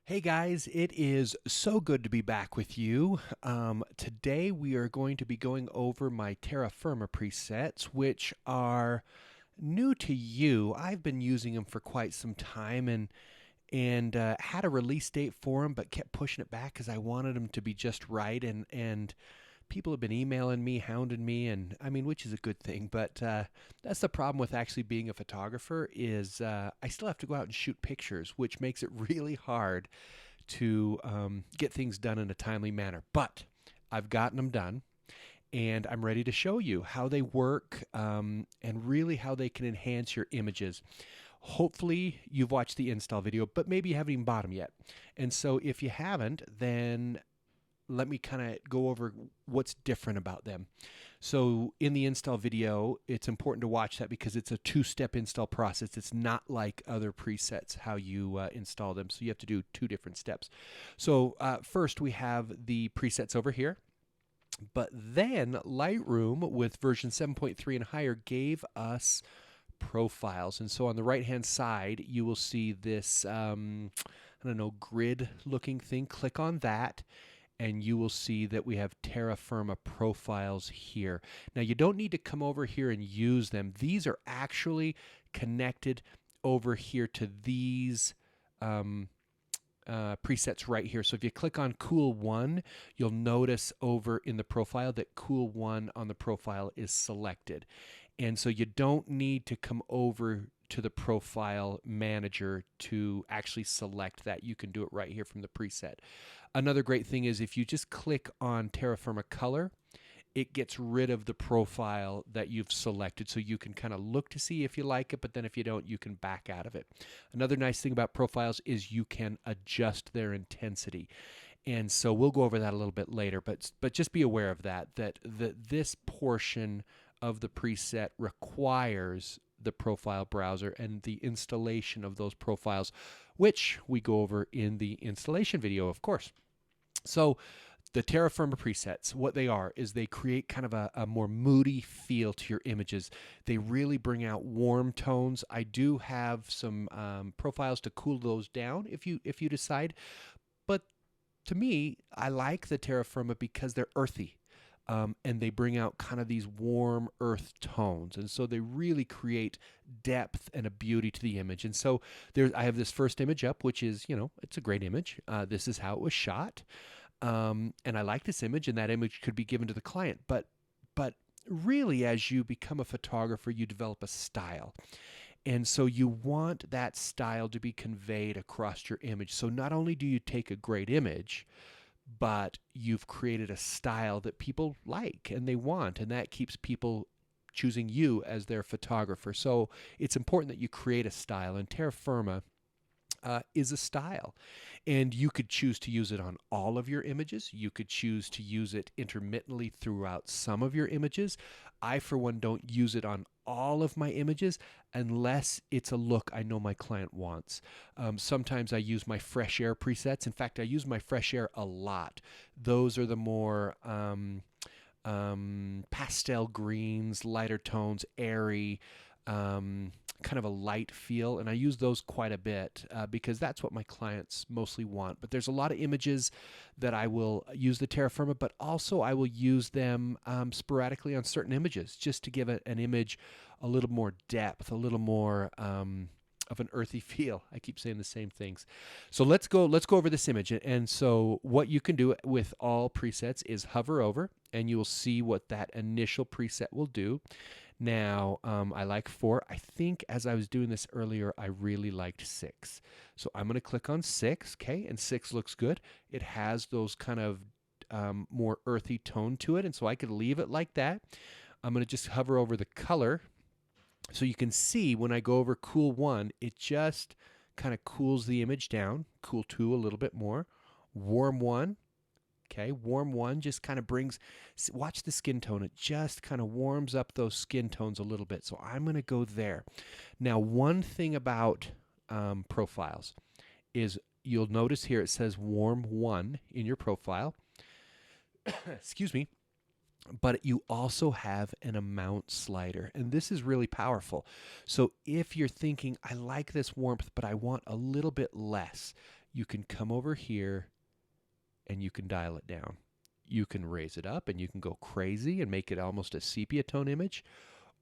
Hey guys, it is so good to be back with you. Today we are going to be going over my Terra Firma presets, which are new to you. I've been using them for quite some time and had a release date for them, but kept pushing it back because I wanted them to be just right. And people have been emailing me, hounding me, and I mean, which is a good thing. But that's the problem with actually being a photographer is I still have to go out and shoot pictures, which makes it really hard to get things done in a timely manner. But I've gotten them done, and I'm ready to show you how they work and really how they can enhance your images. Hopefully, you've watched the install video, but maybe you haven't even bought them yet. And so, if you haven't, then let me kind of go over what's different about them. So in the install video, it's important to watch that because it's a two-step install process. It's not like other presets, how you install them. So you have to do two different steps. So first we have the presets over here. But then Lightroom with version 7.3 and higher gave us profiles. And so on the right-hand side, you will see this, I don't know, grid looking thing. Click on that and you will see that we have Terra Firma profiles here. Now you don't need to come over here and use them. These are actually connected over here to these presets right here. So if you click on Cool 1, you'll notice over in the profile that Cool 1 on the profile is selected. And so you don't need to come over to the profile manager to actually select that. You can do it right here from the preset. Another great thing is if you just click on Terra Firma color, it gets rid of the profile that you've selected, so you can kind of look to see if you like it, but then if you don't, you can back out of it. Another nice thing about profiles is you can adjust their intensity. And so we'll go over that a little bit later, but just be aware of that this portion of the preset requires the profile browser and the installation of those profiles, which we go over in the installation video, of course. So the Terra Firma presets, what they are is they create kind of a more moody feel to your images. They really bring out warm tones. I do have some profiles to cool those down if you decide, but to me, I like the Terra Firma because they're earthy. And they bring out kind of these warm earth tones. And so they really create depth and a beauty to the image. And so I have this first image up, which is, it's a great image. This is how it was shot. And I like this image, and that image could be given to the client. But really, as you become a photographer, you develop a style. And so you want that style to be conveyed across your image. So not only do you take a great image, but you've created a style that people like and they want, and that keeps people choosing you as their photographer. So it's important that you create a style, and Terra Firma is a style. And you could choose to use it on all of your images. You could choose to use it intermittently throughout some of your images. I, for one, don't use it on all of my images unless it's a look I know my client wants. Sometimes I use my fresh air presets. In fact, I use my fresh air a lot. Those are the more pastel greens, lighter tones, airy, kind of a light feel, and I use those quite a bit because that's what my clients mostly want. But there's a lot of images that I will use the Terra Firma, but also I will use them sporadically on certain images just to give an image a little more depth, a little more of an earthy feel. I keep saying the same things. So let's go over this image. And so what you can do with all presets is hover over, and you will see what that initial preset will do. Now, I like 4. I think as I was doing this earlier, I really liked 6. So I'm going to click on 6, okay, and 6 looks good. It has those kind of more earthy tone to it, and so I could leave it like that. I'm going to just hover over the color. So you can see when I go over Cool 1, it just kind of cools the image down. Cool 2 a little bit more. Warm 1. Okay, warm 1 just kind of brings, watch the skin tone. It just kind of warms up those skin tones a little bit. So I'm going to go there. Now, one thing about profiles is you'll notice here it says warm 1 in your profile. Excuse me. But you also have an amount slider, and this is really powerful. So if you're thinking, I like this warmth, but I want a little bit less, you can come over here and you can dial it down. You can raise it up and you can go crazy and make it almost a sepia tone image,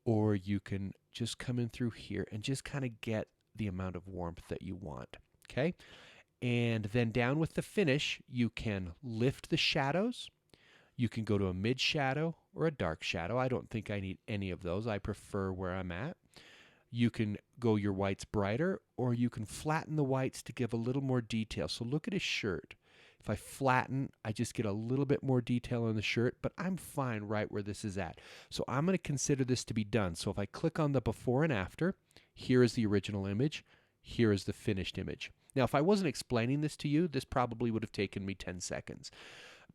or you can just come in through here and just kind of get the amount of warmth that you want. Okay? And then down with the finish, you can lift the shadows. You can go to a mid shadow or a dark shadow. I don't think I need any of those. I prefer where I'm at. You can go your whites brighter, or you can flatten the whites to give a little more detail. So look at his shirt. If I flatten, I just get a little bit more detail on the shirt, but I'm fine right where this is at. So I'm going to consider this to be done. So if I click on the before and after, here is the original image. Here is the finished image. Now, if I wasn't explaining this to you, this probably would have taken me 10 seconds.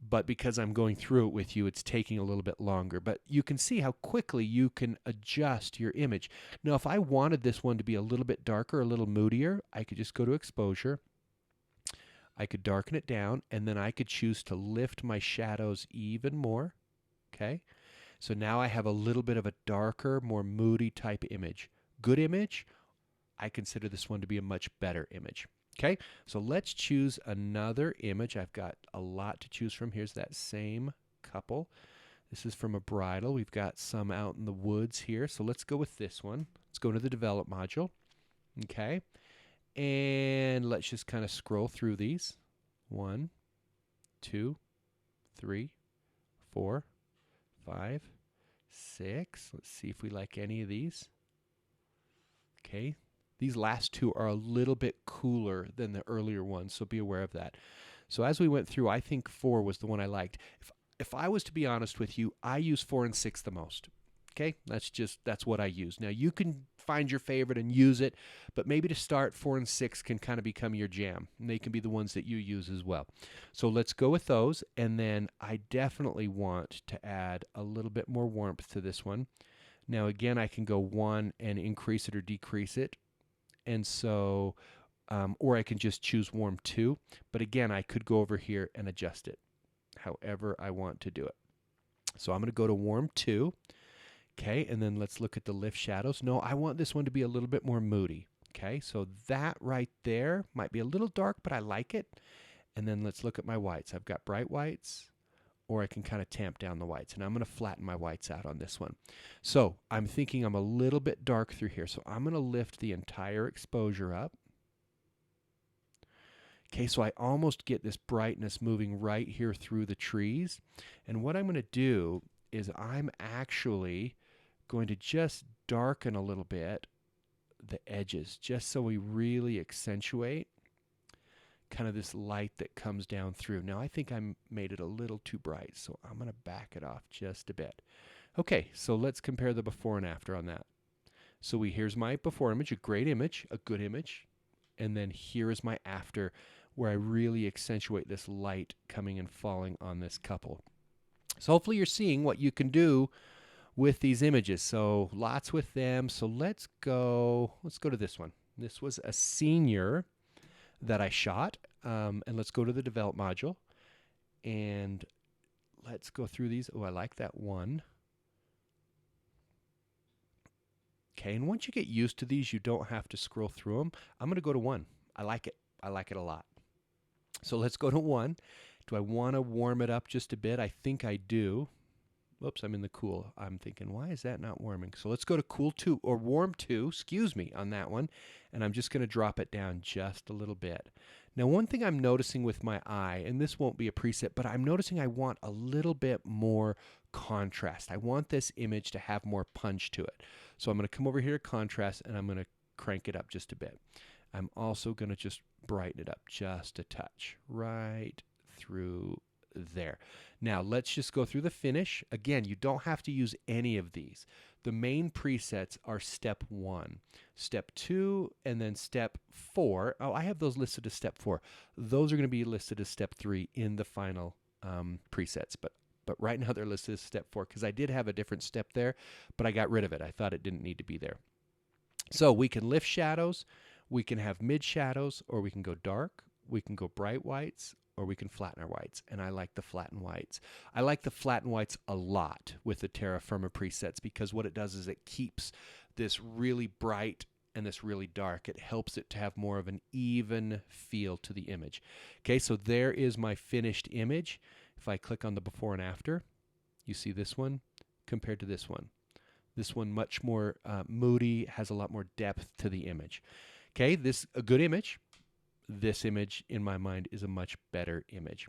But because I'm going through it with you, it's taking a little bit longer. But you can see how quickly you can adjust your image. Now, if I wanted this one to be a little bit darker, a little moodier, I could just go to exposure. I could darken it down, and then I could choose to lift my shadows even more. Okay? So now I have a little bit of a darker, more moody type image. Good image, I consider this one to be a much better image. Okay, so let's choose another image. I've got a lot to choose from. Here's that same couple. This is from a bridal. We've got some out in the woods here. So let's go with this one. Let's go to the develop module. Okay, and let's just kind of scroll through these. 1, 2, 3, 4, 5, 6. Let's see if we like any of these. Okay. These last two are a little bit cooler than the earlier ones, so be aware of that. So as we went through, I think 4 was the one I liked. If I was to be honest with you, I use 4 and 6 the most. Okay, that's what I use. Now you can find your favorite and use it, but maybe to start, 4 and 6 can kind of become your jam, and they can be the ones that you use as well. So let's go with those, and then I definitely want to add a little bit more warmth to this one. Now again, I can go 1 and increase it or decrease it. And so, or I can just choose warm 2. But again, I could go over here and adjust it however I want to do it. So I'm going to go to warm 2. Okay, and then let's look at the lift shadows. No, I want this one to be a little bit more moody. Okay, so that right there might be a little dark, but I like it. And then let's look at my whites. I've got bright whites, or I can kind of tamp down the whites. And I'm going to flatten my whites out on this one. So I'm thinking I'm a little bit dark through here. So I'm going to lift the entire exposure up. Okay, so I almost get this brightness moving right here through the trees. And what I'm going to do is I'm actually going to just darken a little bit the edges, just so we really accentuate kind of this light that comes down through. Now I think I made it a little too bright, so I'm going to back it off just a bit. Okay, so let's compare the before and after on that. So here's my before image, a great image, a good image, and then here is my after, where I really accentuate this light coming and falling on this couple. So hopefully you're seeing what you can do with these images. So lots with them. So let's go to this one. This was a senior that I shot, and let's go to the develop module, and let's go through these. Oh, I like that one. Okay, and once you get used to these, you don't have to scroll through them. I'm going to go to 1. I like it. I like it a lot. So let's go to 1. Do I want to warm it up just a bit? I think I do. Whoops, I'm in the cool. I'm thinking, why is that not warming? So let's go to cool 2, or warm 2, excuse me, on that one. And I'm just going to drop it down just a little bit. Now, one thing I'm noticing with my eye, and this won't be a preset, but I'm noticing I want a little bit more contrast. I want this image to have more punch to it. So I'm going to come over here to contrast, and I'm going to crank it up just a bit. I'm also going to just brighten it up just a touch right through there. Now let's just go through the finish. Again, you don't have to use any of these. The main presets are step 1, step 2, and then step 4. Oh, I have those listed as step 4. Those are going to be listed as step 3 in the final presets, but right now they're listed as step 4 because I did have a different step there, but I got rid of it. I thought it didn't need to be there. So we can lift shadows, we can have mid shadows, or we can go dark, we can go bright whites, or we can flatten our whites, and I like the flatten whites. I like the flatten whites a lot with the Terra Firma presets because what it does is it keeps this really bright and this really dark. It helps it to have more of an even feel to the image. Okay, so there is my finished image. If I click on the before and after, you see this one compared to this one. This one much more moody, has a lot more depth to the image. Okay, this a good image. This image, in my mind, is a much better image.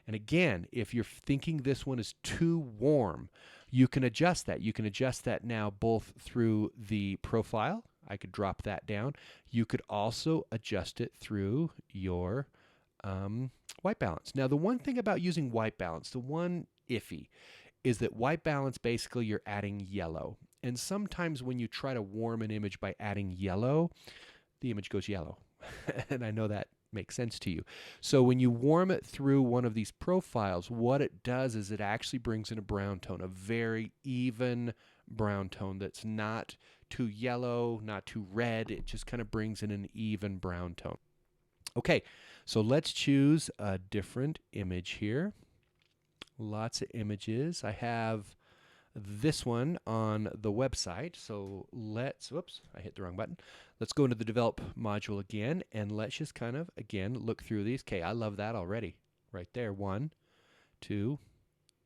And again, if you're thinking this one is too warm, you can adjust that. You can adjust that now both through the profile. I could drop that down. You could also adjust it through your white balance. Now, the one thing about using white balance, the one iffy, is that white balance, basically you're adding yellow. And sometimes when you try to warm an image by adding yellow, the image goes yellow. And I know that makes sense to you. So when you warm it through one of these profiles, what it does is it actually brings in a brown tone, a very even brown tone that's not too yellow, not too red. It just kind of brings in an even brown tone. Okay, so let's choose a different image here. Lots of images. I have this one on the website. So let's, whoops, I hit the wrong button. Let's go into the develop module again, and let's just kind of, again, look through these. Okay, I love that already. Right there, 1, 2,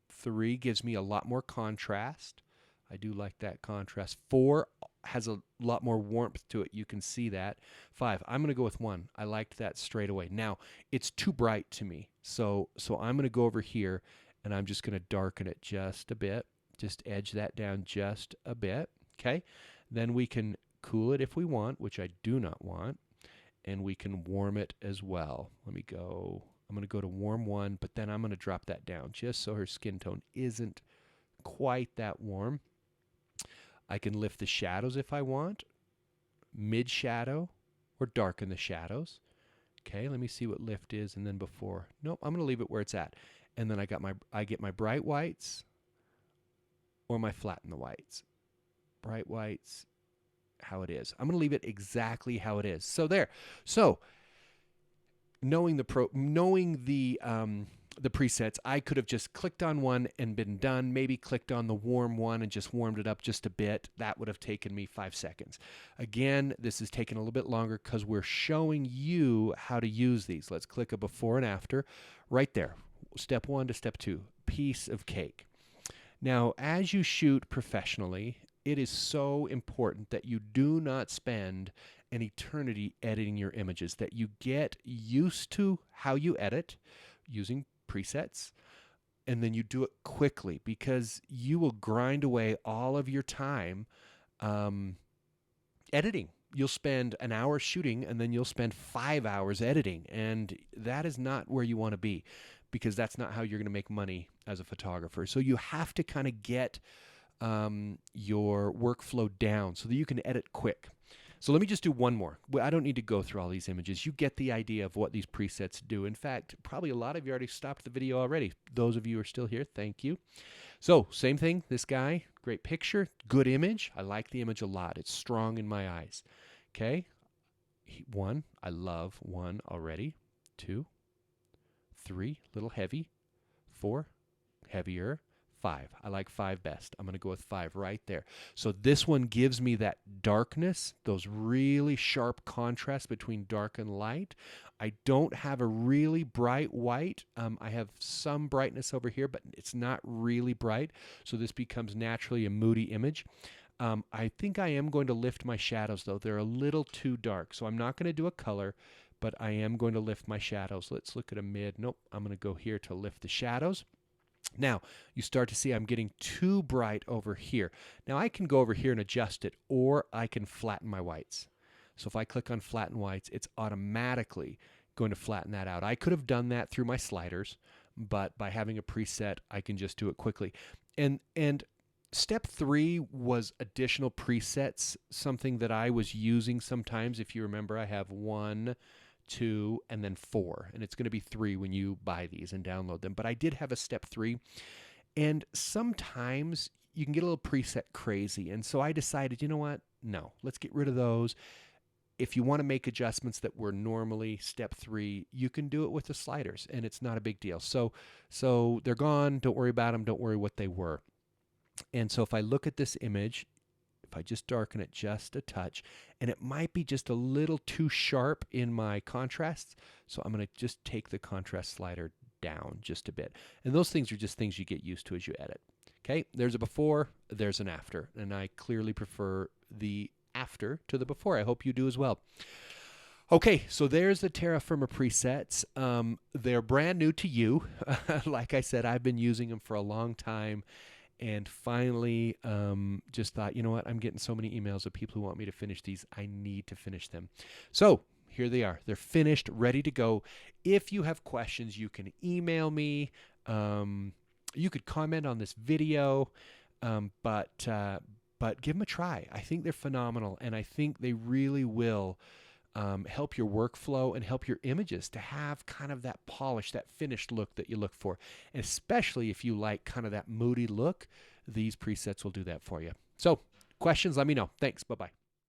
3 gives me a lot more contrast. I do like that contrast. 4 has a lot more warmth to it. You can see that. 5, I'm going to go with 1. I liked that straight away. Now, it's too bright to me. So I'm going to go over here, and I'm just going to darken it just a bit. Just edge that down just a bit. Okay? Then we can cool it if we want, which I do not want. And we can warm it as well. Let me go. I'm going to go to warm 1, but then I'm going to drop that down just so her skin tone isn't quite that warm. I can lift the shadows if I want, mid shadow, or darken the shadows. Okay, let me see what lift is and then before. Nope, I'm going to leave it where it's at. And then I get my bright whites or my flatten the whites. Bright whites, how it is. I'm going to leave it exactly how it is. So there. So knowing the presets, I could have just clicked on one and been done. Maybe clicked on the warm one and just warmed it up just a bit. That would have taken me 5 seconds. Again, this is taking a little bit longer because we're showing you how to use these. Let's click a before and after right there. Step 1 to step 2. Piece of cake. Now, as you shoot professionally, it is so important that you do not spend an eternity editing your images, that you get used to how you edit using presets, and then you do it quickly, because you will grind away all of your time editing. You'll spend an hour shooting, and then you'll spend 5 hours editing, and that is not where you want to be, because that's not how you're going to make money as a photographer. So you have to kind of get your workflow down so that you can edit quick. So let me just do one more. I don't need to go through all these images. You get the idea of what these presets do. In fact, probably a lot of you already stopped the video already. Those of you who are still here, thank you. So same thing, this guy, great picture, good image. I like the image a lot. It's strong in my eyes. Okay, 1, I love 1 already. 2, 3, little heavy. 4, heavier. 5, I like 5 best. I'm going to go with 5 right there. So this one gives me that darkness, those really sharp contrasts between dark and light. I don't have a really bright white. I have some brightness over here, but it's not really bright. So this becomes naturally a moody image. I think I am going to lift my shadows, though. They're a little too dark. So I'm not going to do a color, but I am going to lift my shadows. Let's look at a mid. Nope, I'm going to go here to lift the shadows. Now, you start to see I'm getting too bright over here. Now, I can go over here and adjust it, or I can flatten my whites. So if I click on flatten whites, it's automatically going to flatten that out. I could have done that through my sliders, but by having a preset, I can just do it quickly. And step 3 was additional presets, something that I was using sometimes. If you remember, I have 1, 2, and then 4, and it's going to be 3 when you buy these and download them. But I did have a step 3, and sometimes you can get a little preset crazy, and so I decided, you know what, no, let's get rid of those. If you want to make adjustments that were normally step 3, you can do it with the sliders, and it's not a big deal. So they're gone. Don't worry about them. Don't worry what they were. And so if I look at this image, if I just darken it just a touch, and it might be just a little too sharp in my contrasts, so I'm going to just take the contrast slider down just a bit. And those things are just things you get used to as you edit. Okay, there's a before, there's an after, and I clearly prefer the after to the before. I hope you do as well. Okay, so there's the Terra Firma presets. They're brand new to you. Like I said, I've been using them for a long time, and finally just thought, you know what, I'm getting so many emails of people who want me to finish these. I need to finish them. So here they are. They're finished, ready to go. If you have questions, you can email me. You could comment on this video, but give them a try. I think they're phenomenal, and I think they really will help your workflow and help your images to have kind of that polish, that finished look that you look for. And especially if you like kind of that moody look, these presets will do that for you. So questions, let me know. Thanks. Bye-bye.